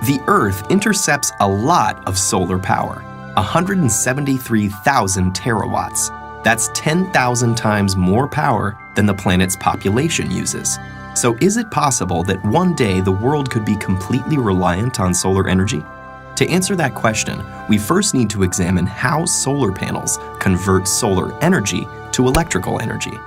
The Earth intercepts a lot of solar power, 173,000 terawatts. That's 10,000 times more power than the planet's population uses. So is it possible that one day the world could be completely reliant on solar energy? To answer that question, we first need to examine how solar panels convert solar energy to electrical energy.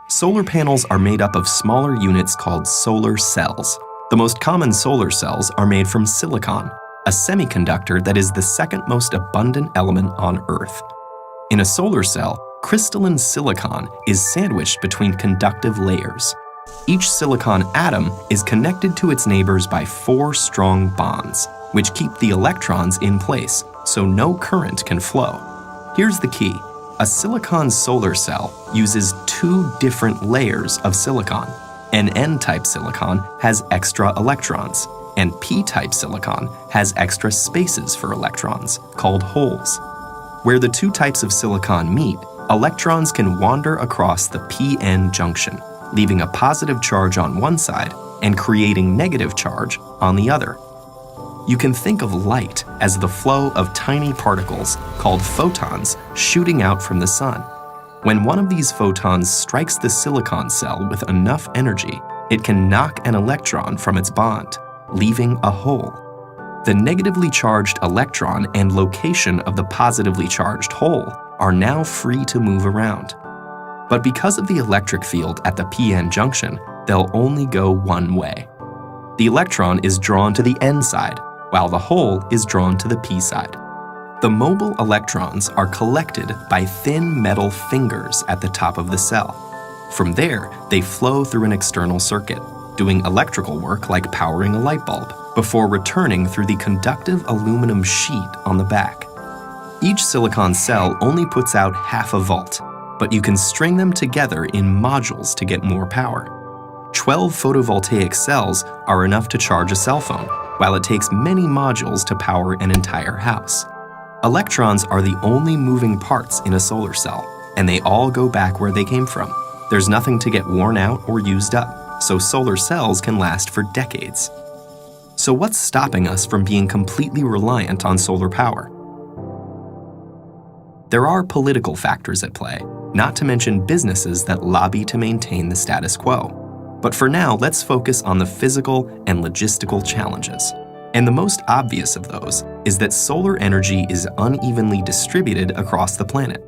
Solar panels are made up of smaller units called solar cells. The most common solar cells are made from silicon, a semiconductor that is the second most abundant element on Earth. In a solar cell, crystalline silicon is sandwiched between conductive layers. Each silicon atom is connected to its neighbors by 4 strong bonds, which keep the electrons in place so no current can flow. Here's the key. A silicon solar cell uses 2 different layers of silicon. An N-type silicon has extra electrons, and P-type silicon has extra spaces for electrons, called holes. Where the 2 types of silicon meet, electrons can wander across the p-n junction, leaving a positive charge on one side and creating negative charge on the other. You can think of light as the flow of tiny particles called photons shooting out from the sun. When one of these photons strikes the silicon cell with enough energy, it can knock an electron from its bond, leaving a hole. The negatively charged electron and location of the positively charged hole are now free to move around. But because of the electric field at the p-n junction, they'll only go one way. The electron is drawn to the n side, while the hole is drawn to the p side. The mobile electrons are collected by thin metal fingers at the top of the cell. From there, they flow through an external circuit, doing electrical work like powering a light bulb, before returning through the conductive aluminum sheet on the back. Each silicon cell only puts out half a volt, but you can string them together in modules to get more power. 12 photovoltaic cells are enough to charge a cell phone, while it takes many modules to power an entire house. Electrons are the only moving parts in a solar cell, and they all go back where they came from. There's nothing to get worn out or used up, so solar cells can last for decades. So what's stopping us from being completely reliant on solar power? There are political factors at play, not to mention businesses that lobby to maintain the status quo. But for now, let's focus on the physical and logistical challenges. And the most obvious of those is that solar energy is unevenly distributed across the planet.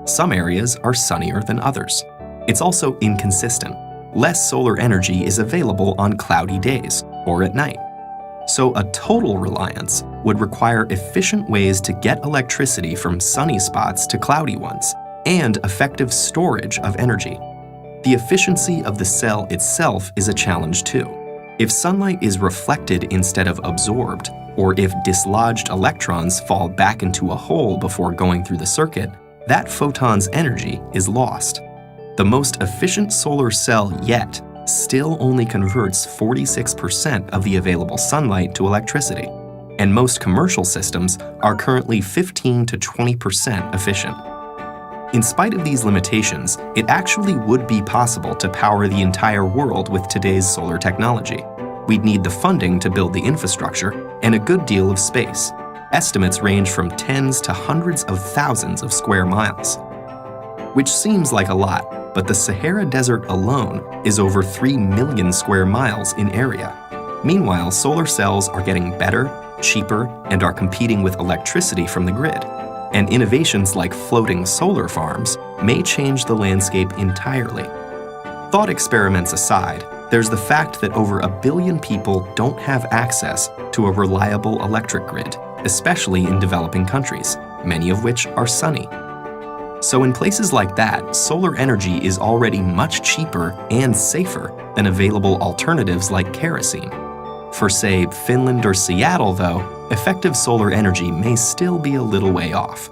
Some areas are sunnier than others. It's also inconsistent. Less solar energy is available on cloudy days or at night. So a total reliance would require efficient ways to get electricity from sunny spots to cloudy ones, and effective storage of energy. The efficiency of the cell itself is a challenge too. If sunlight is reflected instead of absorbed, or if dislodged electrons fall back into a hole before going through the circuit, that photon's energy is lost. The most efficient solar cell yet still only converts 46% of the available sunlight to electricity, and most commercial systems are currently 15 to 20% efficient. In spite of these limitations, it actually would be possible to power the entire world with today's solar technology. We'd need the funding to build the infrastructure and a good deal of space. Estimates range from tens to hundreds of thousands of square miles. Which seems like a lot, but the Sahara Desert alone is over 3 million square miles in area. Meanwhile, solar cells are getting better, cheaper, and are competing with electricity from the grid. And innovations like floating solar farms may change the landscape entirely. Thought experiments aside, there's the fact that over 1 billion people don't have access to a reliable electric grid, especially in developing countries, many of which are sunny. So in places like that, solar energy is already much cheaper and safer than available alternatives like kerosene. For, say, Finland or Seattle, though, effective solar energy may still be a little way off.